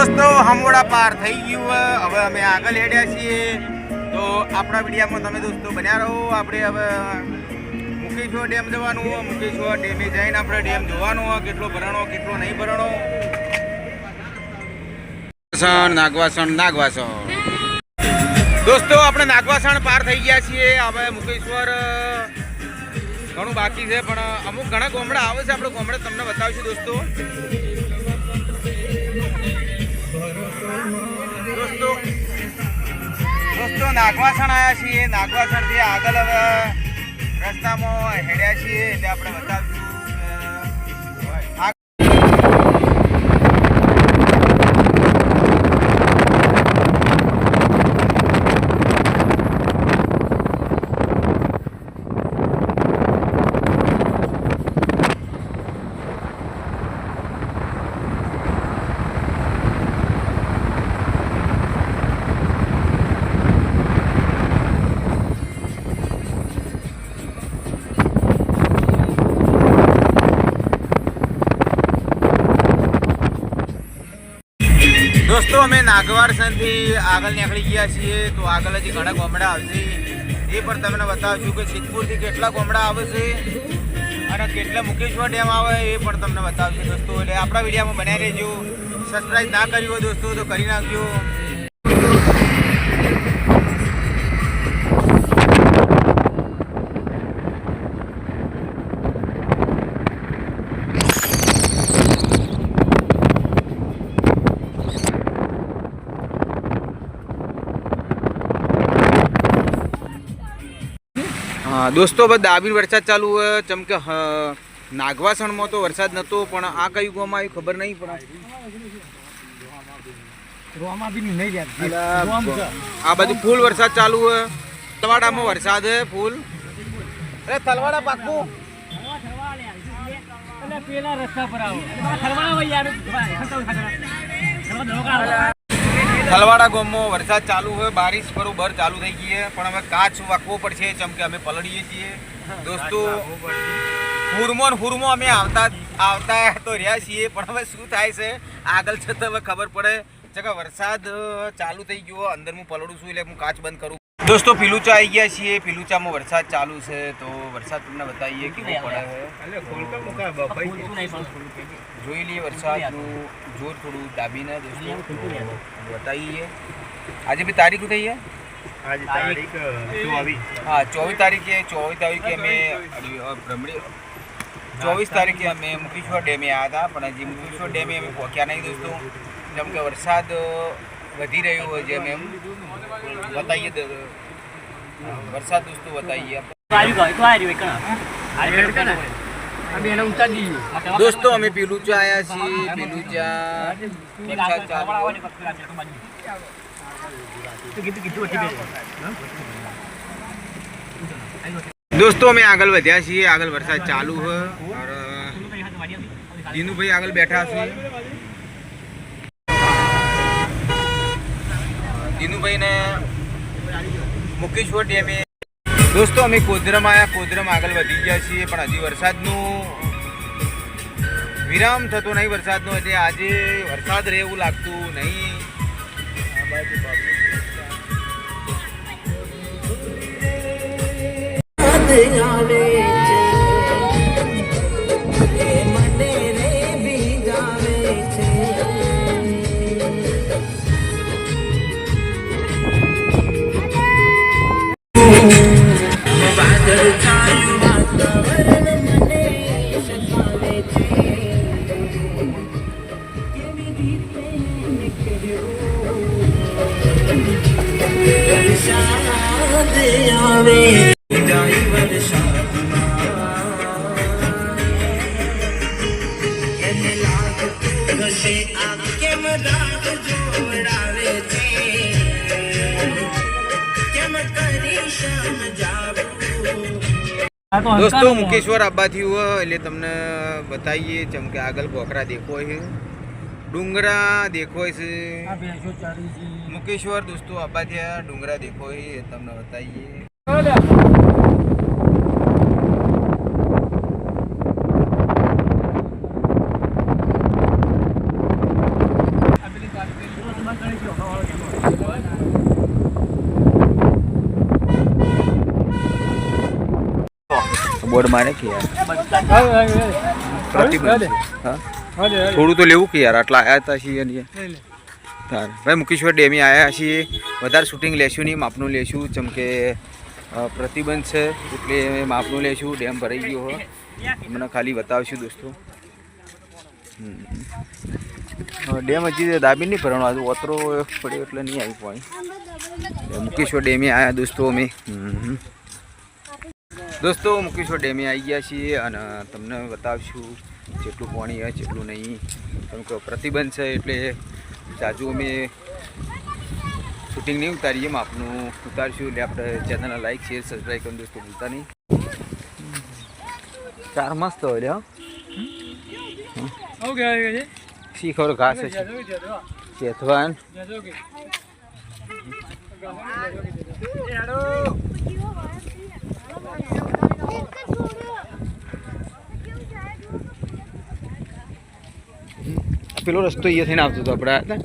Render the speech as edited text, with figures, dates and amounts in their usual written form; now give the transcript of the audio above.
દોસ્તો હમોડા પાર થઈ ગયું હવે અમે આગળ હેડ્યા છીએ તો આપણા વિડીયોમાં તમે દોસ્તો બન્યા રહો. આપણે હવે મુકેશ્વર ડેમ જવાનું હોય. મુકેશ્વર ડેમે જઈને આપણે ડેમ જોવાનો હોય કેટલો ભરાણો કેટલો નહીં ભરાણો. નાગવાસણ દોસ્તો આપણે નાગવાસણ પાર થઈ ગયા છીએ. હવે મુકેશ્વર ઘણું બાકી છે પણ અમુક ઘણા ગોમડા આવે છે. આપણે ગોમડા તમને બતાવીશું દોસ્તો. દોસ્તો નાગવાસણ આવ્યા છીએ. નાગવાસણથી આગળ હવે રસ્તામાં હેડ્યા છીએ એટલે આપણે બતાવીશું. દોસ્તો અમે નાગવાસણથી આગળ નીકળી ગયા છીએ તો આગળ હજી ઘણા ગોમડા આવશે એ પણ તમને બતાવશું કે સિદ્ધપુરથી કેટલા ગોમડા આવે છે અને કેટલા મુકેશ્વર ડેમ આવે એ પણ તમને બતાવશું દોસ્તો. એટલે આપણા વિડીયોમાં બન્યા રહેજો. સબસ્ક્રાઈબ ના કરી હોય દોસ્તો તો કરી નાખજો. દોસ્તો બસ દાબીર વરસાદ ચાલુ હોય ચમકે નાગવાસણમાં તો વરસાદ નહોતો પણ આ કયું ગામ આવ્યું ખબર નહીં પણ આ બધું ફૂલ વરસાદ ચાલુ હોય. તલવાડામાં વરસાદ હે ફૂલ. અરે તલવાડા પાકું થલવાડા ગામમાં વરસાદ ચાલુ હોય. બારિશ બરોબર ચાલુ થઈ ગઈ છે પણ હવે કાચ વાંકવો પડશે જેમ કે અમે પલળીએ છીએ દોસ્તો. હુરમો અમે આવતા તો રહ્યા છીએ પણ હવે શું થાય છે આગળ જતાં હવે ખબર પડે છે કે વરસાદ ચાલુ થઈ ગયો. અંદર હું પલળું છું એટલે હું કાચ બંધ કરું. દોસ્તો પીલુચા આવી ગયા છીએ. પીલુચામાં વરસાદ ચાલુ છે તો વરસાદ તમને બતાવીએ કેવો પડે છે. જોઈ લઈએ વરસાદનું જોર થોડું દાબીને દોસ્તો બતાવીએ. આજે બી તારીખ થઈ છે आज तारीख 24 हाँ 24 तारीखे અમે 24 તારીખે અમે મુકેશ્વર ડેમે આવ્યા હતા પણ હજી મુકેશ્વર ડેમે અમે પહોંચ્યા નહીં દોસ્તો જેમ કે વરસાદ વધી રહ્યો હોય જેમ એમ બતાવીએ વરસાદ દોસ્તો બતાવીએ. દોસ્તો અમે પીલુચા આવ્યા છીએ. પીલુચા દોસ્તો અમે આગળ વધ્યા છીએ. આગળ વરસાદ ચાલુ છે. જીનુભાઈ આગળ બેઠા છે. જીનુભાઈ ને મુકેશ્વર ડેમે દોસ્તો અમે કોદરમ આવ્યા. કોદરમ આગળ વધી ગયા છીએ પણ હજી વરસાદનું વિરામ થતો નહીં વરસાદનો એટલે આજે વરસાદ રહે એવું લાગતું નહીં. દોસ્તો મુકેશ્વર આવવાથી હોય એટલે તમને બતાવીએ જેમ કે આગળ પોખરા દેખોય છે ડુંગરા દેખોય છે. મુકેશ્વર દોસ્તો આવવાથી ડુંગરા દેખોય તમને બતાવીએ. બોર્ડ મારે કે યાર પ્રતિબંધ છે. હા થોડું તો લેવું કે યાર આટલા આવ્યા હતા છીએ ને તાર ભાઈ મુકેશ્વર ડેમે આવ્યા છીએ વધારે શૂટિંગ લેશું નહીં માપનું લેશું જેમ કે પ્રતિબંધ છે એટલે માપનું લેશું ડેમ ભરાઈ ગયો હોય મને ખાલી બતાવશું દોસ્તો. ડેમ હજી દાબી નહીં ભરવાનો આજે ઓતરો પડ્યો એટલે નહીં આવી પાણી. મુકેશ્વર ડેમે આવ્યા દોસ્તો અમે દોસ્તો મુકેશ્વર ડેમે આવી ગયા છીએ અને તમને બતાવશું જેટલું પાણી હોય જેટલું નહીં કેમ કે પ્રતિબંધ છે એટલે જાજુ અમે શૂટિંગ નહીં ઉતારીએ આપનું ઉતારશું એટલે આપણે ચેનલને લાઈક શેર સબસ્ક્રાઈબ કરીને દોસ્તો ભૂલતા નહીં. ચાર મસ્ત હોય લે શી ખબર ઘાસ છે ચેતવાન પેલો રસ્તો અહીંયા થઈને આવતો હતો આપણે